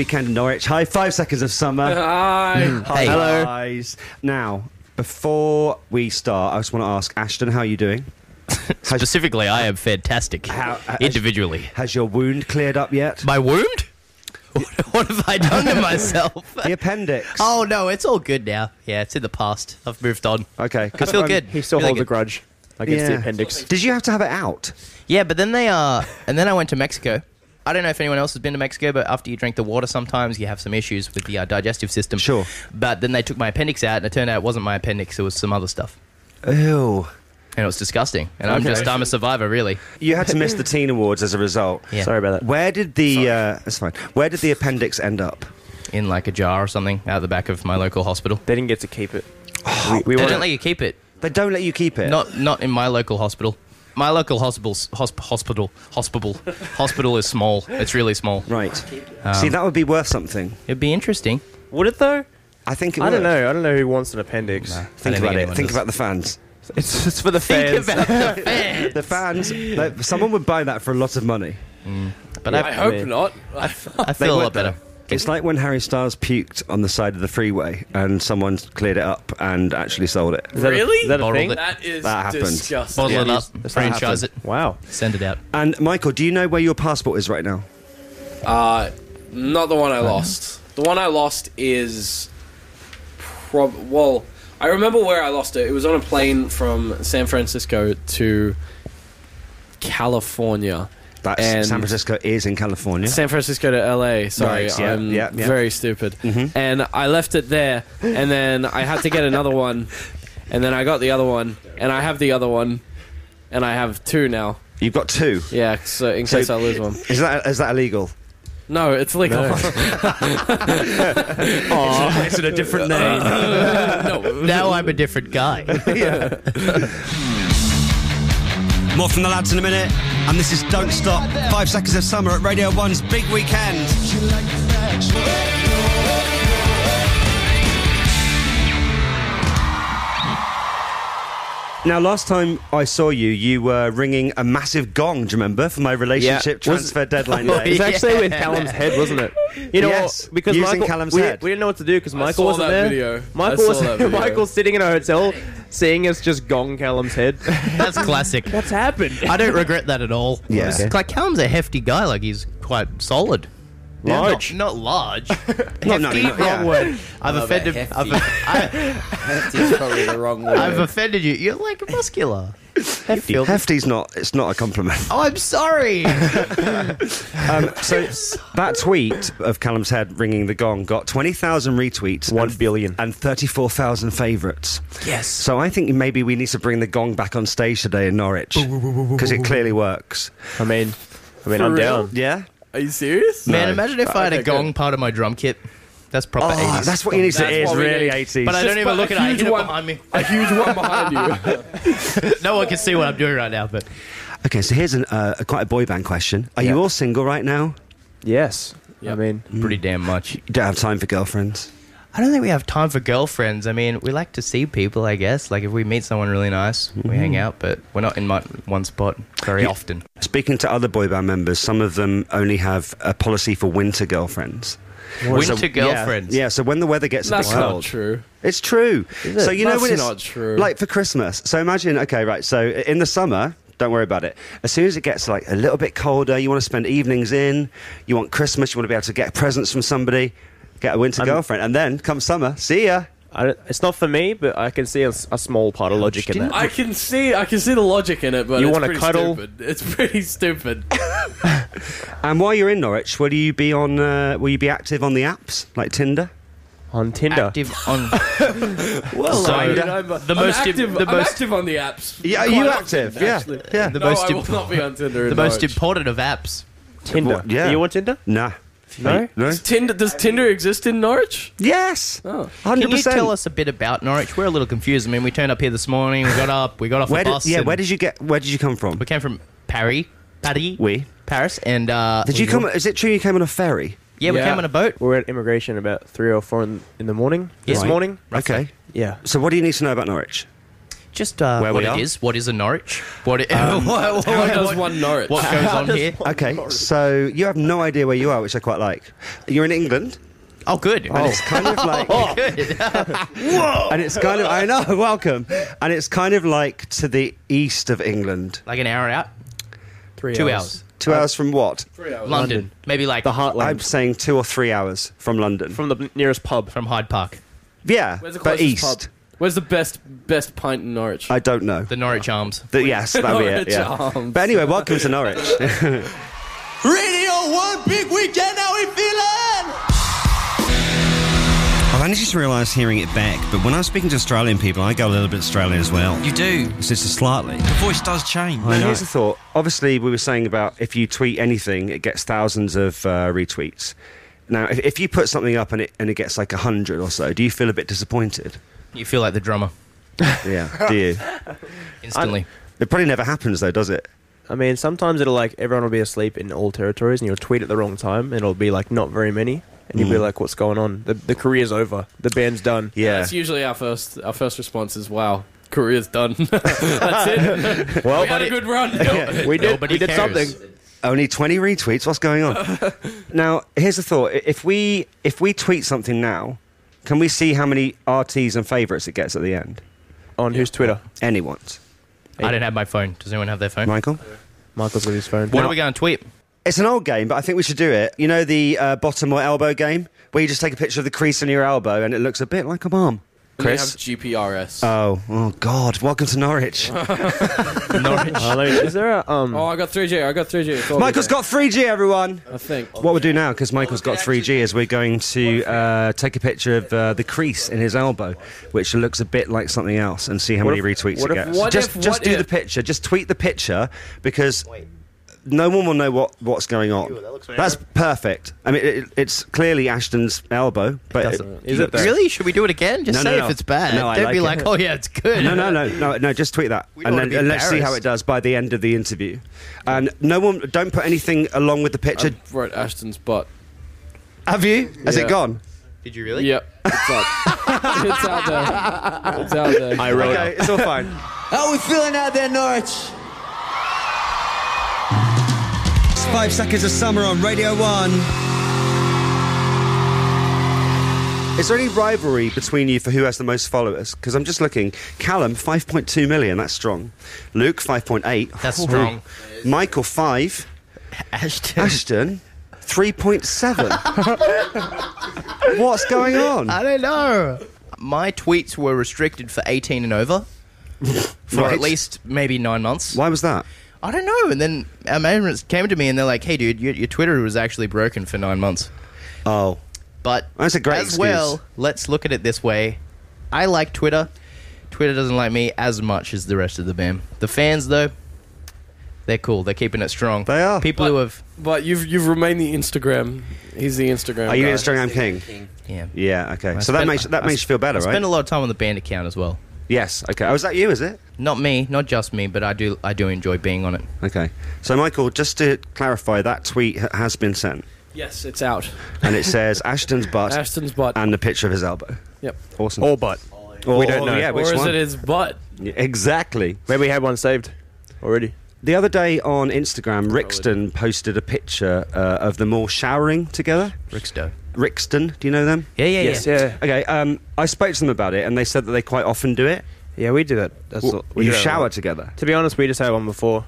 Weekend in Norwich. Hi, 5 seconds of summer. Hi. Hi, Hello. guys. Now, before we start, I just want to ask Ashton, how are you doing? Specifically, I am fantastic. Individually. Has your wound cleared up yet? My wound? What have I done to myself? The appendix. Oh, no, it's all good now. Yeah, it's in the past. I've moved on. Okay. I feel good. He still Really holds a good. grudge against the appendix. Did you have to have it out? Yeah, but then and then I went to Mexico. I don't know if anyone else has been to Mexico, but after you drink the water, sometimes you have some issues with the digestive system. Sure. But then they took my appendix out, and it turned out it wasn't my appendix, it was some other stuff. Ew. And it was disgusting. And I'm a survivor, really. You had to miss the Teen Awards as a result. Yeah. Sorry about that. Where did the that's fine. Where did the appendix end up? In like a jar or something out the back of my local hospital. They didn't get to keep it. They don't let you keep it. They don't let you keep it. Not in my local hospital. My local hospital is small. It's really small. Right. See, that would be worth something. It'd be interesting. Would it though? I think it would. I don't know. I don't know who wants an appendix. Nah. Think I don't about think it. anyone Think does. about the fans. It's for the fans. Think about the fans. The fans. Someone would buy that for a lot of money. But Yeah. I hope not. I feel a would, lot better. It's like when Harry Styles puked on the side of the freeway and someone cleared it up and actually sold it. Is that Really? Is that a Bottled thing? it. That is That happened. disgusting. Bottle it Yeah. up, franchise it, Wow. send it out. And Michael, do you know where your passport is right now? Not the one I lost. The one I lost is well, I remember where I lost it. It was on a plane from San Francisco to California. And San Francisco is in California. San Francisco to LA. Sorry, Right, yeah, I'm yeah. very stupid. And I left it there, and then I had to get another one, and then I got the other one, and I have the other one, and I have two now. You've got two. Yeah, so in case I lose one. Is that illegal? No, it's legal. It's in a different name. No. Now I'm a different guy. More from the lads in a minute. And this is Don't Stop. 5 seconds of summer at Radio 1's big weekend. Now, last time I saw you, you were ringing a massive gong, do you remember, for my relationship Yeah. transfer deadline It day. was actually with Callum's head, wasn't it? You know, Yes, because using Michael, Callum's we, head. we didn't know what to do because Michael saw wasn't that there. video. Michael I was saw that video. Michael's sitting in a hotel, seeing us just gong Callum's head. That's classic. What's happened? I don't regret that at all. Yeah. It's like Callum's a hefty guy. Like he's quite solid. Large. Not large. No, Hefty, yeah. wrong word. I've about offended. hefty? Hefty's probably the wrong word. I've offended you. You're like muscular. Hefty. Hefty's not, it's not a compliment. Oh, I'm sorry. So that tweet of Callum's head ringing the gong got 20,000 retweets. 1 billion. And 34,000 favourites. Yes. So I think maybe we need to bring the gong back on stage today in Norwich. Because it clearly works. I mean, I'm real? down. Yeah? Are you serious? Man, No. imagine if I had a Okay, gong good. part of my drum kit. That's proper 80s. That's what you need to That's It is what we really need. 80s. But I don't even look at it. I huge hit it one- behind me. A huge one behind you. No one can see what I'm doing right now, but Okay, so here's quite a boy band question. Are you all single right now? Yes. Yep. I mean, pretty damn much. You don't have time for girlfriends? I don't think we have time for girlfriends. I mean, we like to see people, I guess. Like, if we meet someone really nice, we hang out, but we're not in one spot very often. Speaking to other boy band members, some of them only have a policy for winter girlfriends. Winter girlfriends. Yeah, so when the weather gets a That's bit not cold. true. It's true. it? So you know That's when it's not true. like for Christmas. So imagine, okay, right. So in the summer, don't worry about it. As soon as it gets like a little bit colder, you want to spend evenings in. You want Christmas. You want to be able to get presents from somebody. Get a winter girlfriend, and then come summer, see ya. it's not for me, but I can see a small part of logic in that. I can see the logic in it, but You it's wanna pretty cuddle? stupid. It's pretty stupid. And while you're in Norwich, will you be on? Will you be active on the apps like Tinder? On Tinder. Active on... Well, So, I'm active- I'm active on the apps. Yeah, are Quite you often, active? Yeah, actually. yeah. The No, most I will imp- not be on Tinder. the most important of apps. Tinder. What? Yeah. Are you on Tinder? Nah. No? No. Does Tinder exist in Norwich? Yes. Oh. 100%. Can you tell us a bit about Norwich? We're a little confused. I mean, we turned up here this morning. We got off the bus. and Where did you come from? We came from Paris, Paris. and Did you come? Is it true you came on a ferry? Yeah, we Yeah. came on a boat. We were at immigration about 3 or 4 in the morning. This Right. morning. Okay. Yeah. So what do you need to know about Norwich? Just Where what we it are? is. What is a Norwich? What? How does one Norwich? What goes on here? Okay, so you have no idea where you are, which I quite like. You're in England. Oh, good. And it's kind of like, Good. and it's kind of, I know, welcome, and it's kind of like to the east of England. Like an hour out. 3 2 hours. 2 hours from what? 3 hours. London. Maybe like The heartland. I'm saying 2 or 3 hours from London. From the nearest pub. from Hyde Park. Yeah, Where's the but closest east. pub? Where's the best pint in Norwich? I don't know. The Norwich Arms. Yes, that'd be it. Norwich Yeah. Arms. But anyway, welcome to Norwich. Radio 1, big weekend, how we feeling? I've only just realised hearing it back, but when I'm speaking to Australian people, I go a little bit Australian as well. You do. It's just slightly. The voice does change. Now, here's the thought. Obviously, we were saying about if you tweet anything, it gets thousands of retweets. Now, if you put something up and it gets like 100 or so, do you feel a bit disappointed? You feel like the drummer Yeah, do you? instantly. It probably never happens though, does it? I mean, sometimes it'll like everyone will be asleep in all territories, and you'll tweet at the wrong time, and it'll be like not very many, and you'll be like, "What's going on? The career's over. The band's done." Yeah. That's usually our first response is, "Wow, career's done." That's it. Well, We had a good run. we did. Nobody We did cares. something. Only 20 retweets. What's going on? Now, here's the thought. If we tweet something now, can we see how many RTs and favourites it gets at the end? On whose Twitter? Anyone's. I don't have my phone. Does anyone have their phone? Michael? Michael's with his phone. What are we going to tweet? It's an old game, but I think we should do it. You know the bottom or elbow game? Where you just take a picture of the crease on your elbow and it looks a bit like a bomb. Chris? We have GPRS. Oh, God. Welcome to Norwich. Norwich. Is there a Oh, I got 3G. It's all Michael's good. got 3G, everyone. I think. What we'll do now, because Michael's got 3G, is we're going to take a picture of the crease in his elbow, which looks a bit like something else, and see how many retweets it gets. Just do the picture. Just tweet the picture, because no one will know what's going on. That's perfect. I mean, it's clearly Ashton's elbow, but Is it though? Really? Should we do it again? Just No, say no. if it's bad. No, I Don't like be it. like, oh yeah, it's good. No, just tweet that, We don't wanna be and let's see how embarrassed. it does by the end of the interview. And don't put anything along with the picture. I wrote Ashton's butt. Have you? Has Yeah. it gone? Did you really? Yep. It's up. It's out there. It's out there. I wrote. Okay, it's all fine. How we feeling out there, Norwich? 5 seconds of summer on Radio 1. Is there any rivalry between you for who has the most followers? Because I'm just looking. Callum, 5.2 million. That's strong. Luke, 5.8. That's strong. Michael, 5. Ashton, 3.7. What's going on? I don't know. My tweets were restricted for 18 and over for Right. at least maybe 9 months. Why was that? I don't know. And then our management came to me and they're like, hey, dude, your Twitter was actually broken for 9 months. Oh. But That's a great as excuse. well, let's look at it this way. I like Twitter. Twitter doesn't like me as much as the rest of the band. The fans, though, they're cool. They're keeping it strong. They are. People who have... But you've remained the Instagram. He's the Instagram. Are you guy. Instagram king? Yeah. Yeah, okay. I So that spent- makes you feel better, I right? spend a lot of time on the band account as well. Yes, okay. Oh, is that you, is it? Not me, not just me, but I do enjoy being on it. Okay. So, Michael, just to clarify, that tweet has been sent. Yes, it's out. And it says Ashton's butt Ashton's butt. and the picture of his elbow. Yep. Awesome. Or butt. We don't know. Yeah, which Or is one? it his butt? Yeah, exactly. Maybe we had one saved already. The other day on Instagram, Rixton posted a picture of them all showering together. Ricksto. Rixton, do you know them? Yeah. Yeah. Okay, I spoke to them about it, and they said that they quite often do it. Yeah, we do that. We You do that a shower lot. together. To be honest, we just had one before.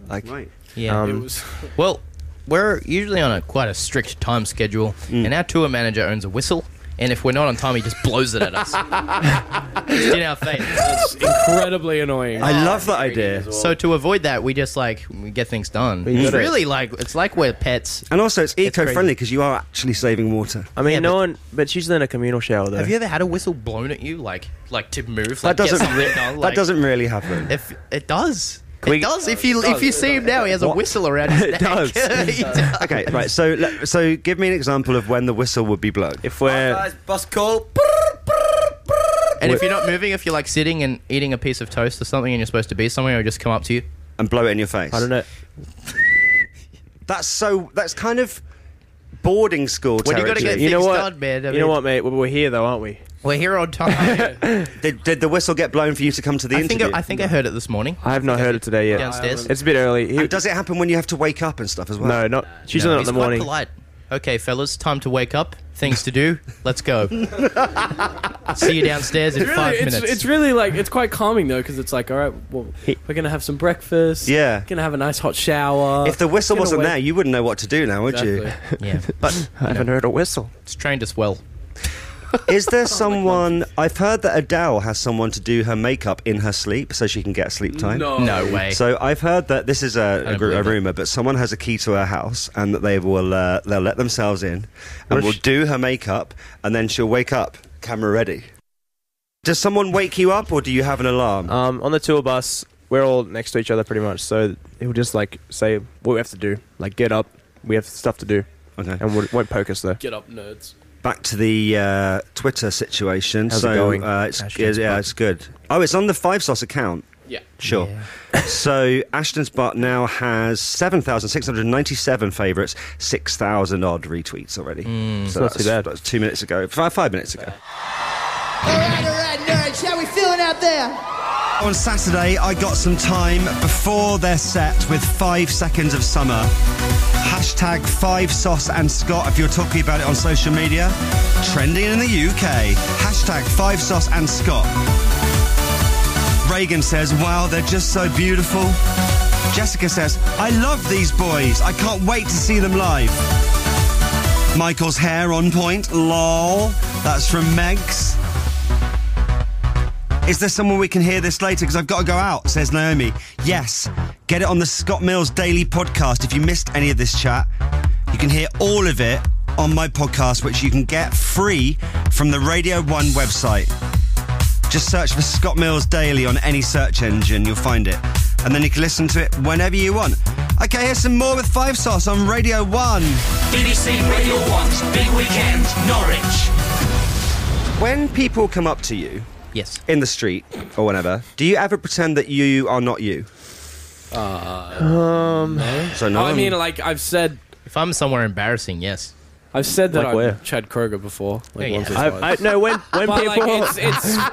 Like, Right. Yeah. Um, It was. Well, we're usually on quite a strict time schedule, and our tour manager owns a whistle, and if we're not on time, he just blows it at us. Just in our face. It's incredibly annoying. I love that idea. So to avoid that, we just we get things done. We It's got it. really it's like we're pets. And also, it's crazy. eco-friendly because you are actually saving water. I mean, Yeah, no but- one. But it's usually in a communal shower, though. Have you ever had a whistle blown at you, like to move? That Like, get doesn't something done? that doesn't really happen. If it does. we- It does. If you see him now, he has a whistle around his neck. does. He does. Okay, right. So give me an example of when the whistle would be blown. If we're Guys, bus call. And if you're not moving, if you're like sitting and eating a piece of toast or something, and you're supposed to be somewhere, it'll just come up to you. And blow it in your face. I don't know. That's kind of boarding school When you territory. gotta get You know things what? done, man. I You mean- know what, mate? We're here, though, aren't we? We're here on time. Did the whistle get blown for you to come to the interview? I think I heard it this morning. I have not heard it today yet. Downstairs. It's a bit early. And does it happen when you have to wake up and stuff as well? No, not. She's not in He's the quite morning. polite. Okay, fellas, time to wake up. Things to do. Let's go. See you downstairs in 5 minutes. It's really like, it's quite calming though, because it's like, all right, well, we're gonna have some breakfast. Yeah. Gonna have a nice hot shower. If the whistle Gonna wasn't wait- there, you wouldn't know what to do now, would you? Exactly. Yeah, but I haven't heard a whistle. it's trained us well. Is there someone... I've heard that Adele has someone to do her makeup in her sleep so she can get sleep time. No, No way. So I've heard that this is a don't believe it. rumor, but someone has a key to her house and that they will they'll let themselves in and will do her makeup and then she'll wake up camera ready. Does someone wake you up or do you have an alarm? On the tour bus, we're all next to each other pretty much, so he'll just like say what we have to do, like get up, we have stuff to do, Okay. and won't poke us though. Get up, nerds. Back to the Twitter situation. How's it going? It's good. Oh, it's on the 5 account. Yeah. Sure. So Ashton's Butt now has 7,697 favourites, 6,000 odd retweets already. So not too bad. That's 2 minutes ago, 5 minutes ago. All right, nerds. How we feeling out there? On Saturday, I got some time before their set with 5 seconds of summer. Hashtag 5Sauce and Scott if you're talking about it on social media. Trending in the UK. Hashtag 5Sauce and Scott. Reagan says, wow, they're just so beautiful. Jessica says, I love these boys. I can't wait to see them live. Michael's hair on point. Lol. That's from Megs. Is there someone we can hear this later? Because I've got to go out, says Naomi. Yes. Get it on the Scott Mills Daily Podcast. If you missed any of this chat, you can hear all of it on my podcast, which you can get free from the Radio 1 website. Just search for Scott Mills Daily on any search engine. You'll find it. And then you can listen to it whenever you want. Okay, here's some more with 5Sauce on Radio 1. BBC Radio 1's Big Weekend, Norwich. When people come up to you Yes. in the street or whatever, do you ever pretend that you are not you? No. So no. I mean, like I've said If I'm somewhere embarrassing, yes. that Like I'm where? Chad Kroger before. Like Yeah, once or yeah. twice. No, when But people. like,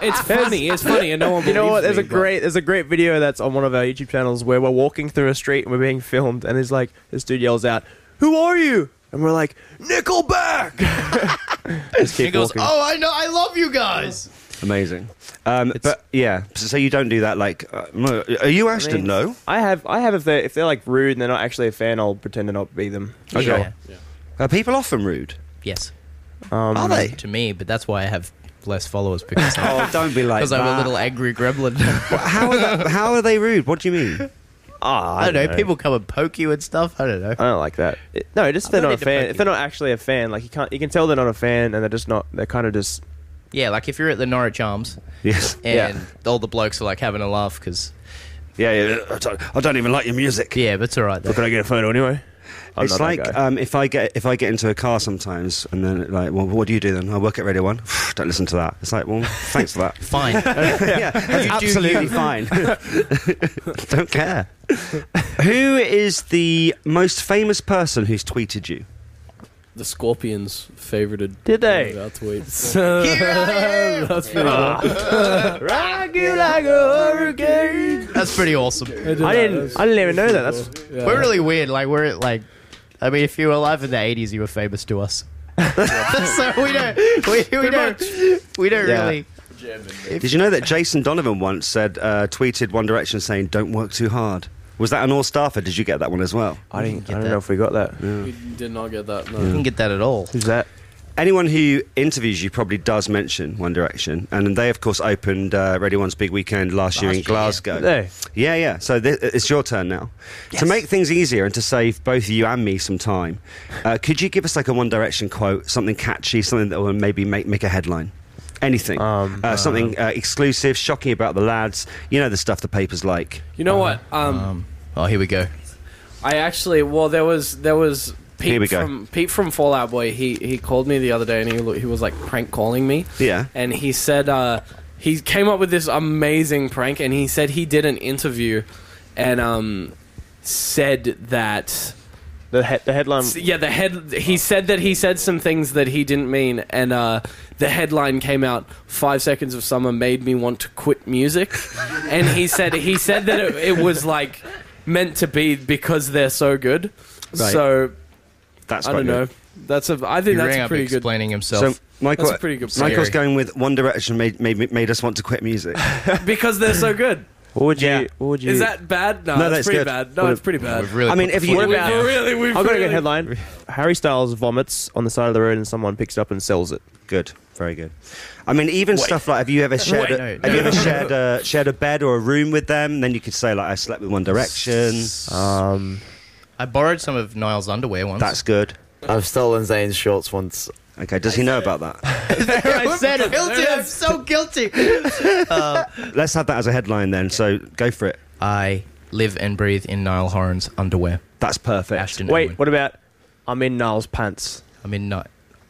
it's funny. It's funny, and no one. You know what? believes me, but- There's a great video that's on one of our YouTube channels where we're walking through a street and we're being filmed, and this dude yells out, "Who are you?" And we're like, "Nickelback." Just keep He goes, walking. "Oh, I know, I love you guys." Amazing. But yeah, so you don't do that. Like, are you Ashton? mean, No. I have if they're like rude and they're not actually a fan, I'll pretend to not be them. Okay. Yeah. Are people often rude? Yes. Are they? To me, but that's why I have less followers because Oh, don't be like because I'm a that. little angry gremlin. How are they rude? What do you mean? I don't know. People come and poke you and stuff. I don't know. I don't like that. No, just if they're don't not a need to fan. poke If they're not actually a fan, like you can tell they're not a fan, and they're just not. They're kind of just. Yeah, like if you're at the Norwich Arms Yes. and all the blokes are like having a laugh because Yeah. I don't even like your music. yeah, but it's all right. Though. Can I get a photo anyway? I'm It's not that like guy. if I get into a car sometimes and then like, well, what do you do then? I work at Radio 1. Don't listen to that. It's like, well, thanks for that. Fine. Yeah, that's absolutely fine. Don't care. Who is the most famous person who's tweeted you? The Scorpions favorited. Did they? Our tweets. That's pretty cool. Rock you like a hurricane. That's pretty awesome. I didn't even know that. That's We're really weird. Like we're like, I mean, if you were alive in the '80s, you were famous to us. So we don't Yeah. really. Did you know that Jason Donovan once said, tweeted One Direction saying, "Don't work too hard"? Was that an all-starter? Did you get that one as well? I get don't that. know if we got that. We did not get that. No. You didn't get that at all. Who's that? Anyone who interviews you probably does mention One Direction, and they, of course, opened Radio 1's Big Weekend last year in year, Glasgow. Did they? Yeah. So it's your turn now. To make things easier and to save both you and me some time, could you give us like a One Direction quote, something catchy, something that will maybe make a headline? Anything. Something exclusive, shocking about the lads. You know the stuff the papers like. You know what? Oh, here we go. I actually, there was Here we Pete go. from Fallout Boy. He called me the other day and he was like prank calling me. Yeah. And he said he came up with this amazing prank, and he said he did an interview and said that The headline. Yeah, the head. He said that he said some things that he didn't mean, and the headline came out. 5 seconds of summer made me want to quit music, and he said that it was like meant to be because they're so good. Right. So That's I don't know. I think that's a pretty good. Explaining himself. So Michael, That's a pretty good Michael's theory. going with One Direction made us want to quit music. because they're so good. What would you? Yeah. What would you? Is that bad? No, No, that's that's pretty good. bad. No, it's pretty bad. We've really I mean, put if the you- foot What down. about- We've I've got a really- good headline. Harry Styles vomits on the side of the road and someone picks it up and sells it. Good, very good. I mean, even stuff like have you ever shared shared a bed or a room with them? Then you could say like I slept with One Direction. I borrowed some of Niall's underwear once. That's good. I've stolen Zane's shorts once. Okay, does he know about that? I said it. Guilty. I'm so guilty. Let's have that as a headline then. So go for it. I live and breathe in Niall Horan's underwear. That's perfect. Ashton Wait, Irwin. what about? I'm in Niall's pants. I'm in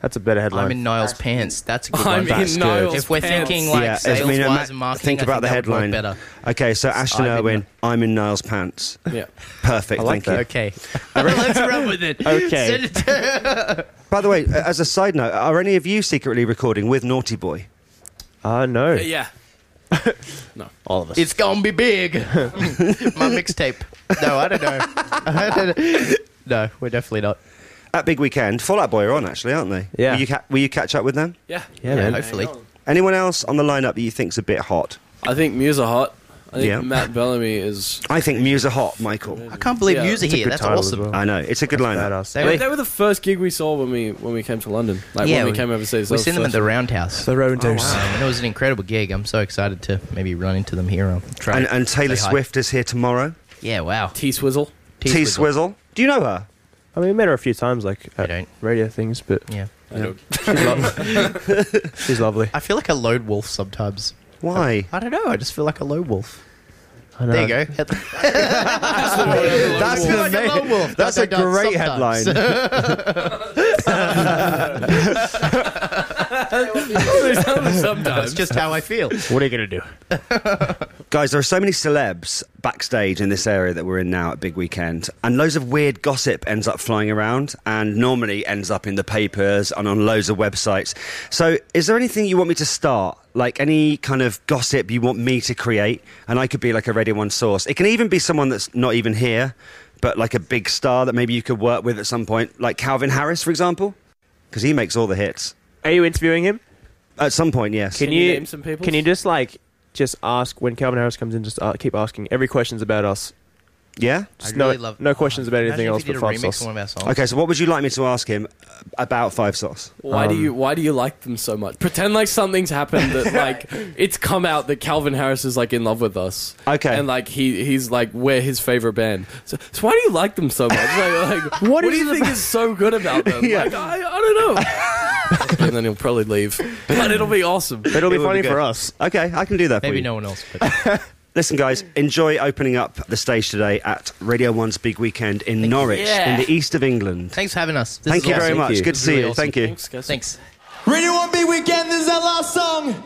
That's a better headline. I'm in Niall's pants. That's a good I'm one. in Niall's If we're pants. thinking like Yeah, sales I mean, wise and marketing, think about the that would work headline. better. Okay, so Ashton I'm in Irwin, I'm in Niall's pants. Yeah. Perfect, I like thank you. Okay, let's run with it. Okay. Send it to- By the way, as a side note, are any of you secretly recording with Naughty Boy? No. Yeah. All of us. It's gonna be big. My mixtape. No, I don't know. No, we're definitely not. At Big Weekend, Fall Out Boy are on actually, aren't they? Yeah. Will you catch up with them? Yeah. Yeah, man. Hopefully. Anyone else on the lineup that you think's a bit hot? I think Muse are hot. I think Yeah. Matt Bellamy is. I think Muse are hot, Michael. I can't believe Yeah, you're It's a here. good That's title as awesome. well. I know, it's a good lineup. Badass. They were the first gig we saw when we came to London. Like Yeah, when we we- came overseas. We That seen was them at first. the Roundhouse. The Roundhouse. And it was an incredible gig. I'm so excited to maybe run into them here. Try And Taylor say hi. Swift is here tomorrow. Yeah, wow. T-Swizzle. T-Swizzle. Do you know her? I mean, we met her a few times, like I at don't. radio things, but Yeah. she's lovely. I feel like a lone wolf sometimes. Why? I don't know. I just feel like a lone wolf. I know. There you go. That's I feel like a lone wolf. That's a Dun, dun, dun, great sometimes. Sometimes. That's just how I feel. What are you gonna do? Guys, there are so many celebs backstage in this area that we're in now at Big Weekend, and loads of weird gossip ends up flying around and normally ends up in the papers and on loads of websites. So is there anything you want me to start? Like any kind of gossip you want me to create? And I could be like a Radio 1 source. It can even be someone that's not even here, but like a big star that maybe you could work with at some point, like Calvin Harris, for example, because he makes all the hits. Are you interviewing him? At some point, yes. Can you you name some people? Can you just ask when Calvin Harris comes in? Just keep asking. Every question's about us. Yeah? Just I really love. no questions about anything Imagine else if you but did a 5 remix of sauce. one of our songs. Okay, so what would you like me to ask him about 5 Sauce? Why do you like them so much? Pretend like something's happened that like it's come out that Calvin Harris is like in love with us. Okay. And like he's like we're his favorite band. So why do you like them so much? Like what do you think is so good about them? Yeah. Like I don't know. And then he'll probably leave. But it'll be awesome. It'll be It would funny be for good. us. Okay, I can do that for Maybe you. no one else. But Listen, guys, enjoy opening up the stage today at Radio 1's Big Weekend in Norwich, Yeah. in the east of England. thanks for having us. This Thank is you awesome. very much. you. Good to It's see really you. awesome. Thank you. Thanks, guys. Thanks. Radio 1 Big Weekend, this is our last song.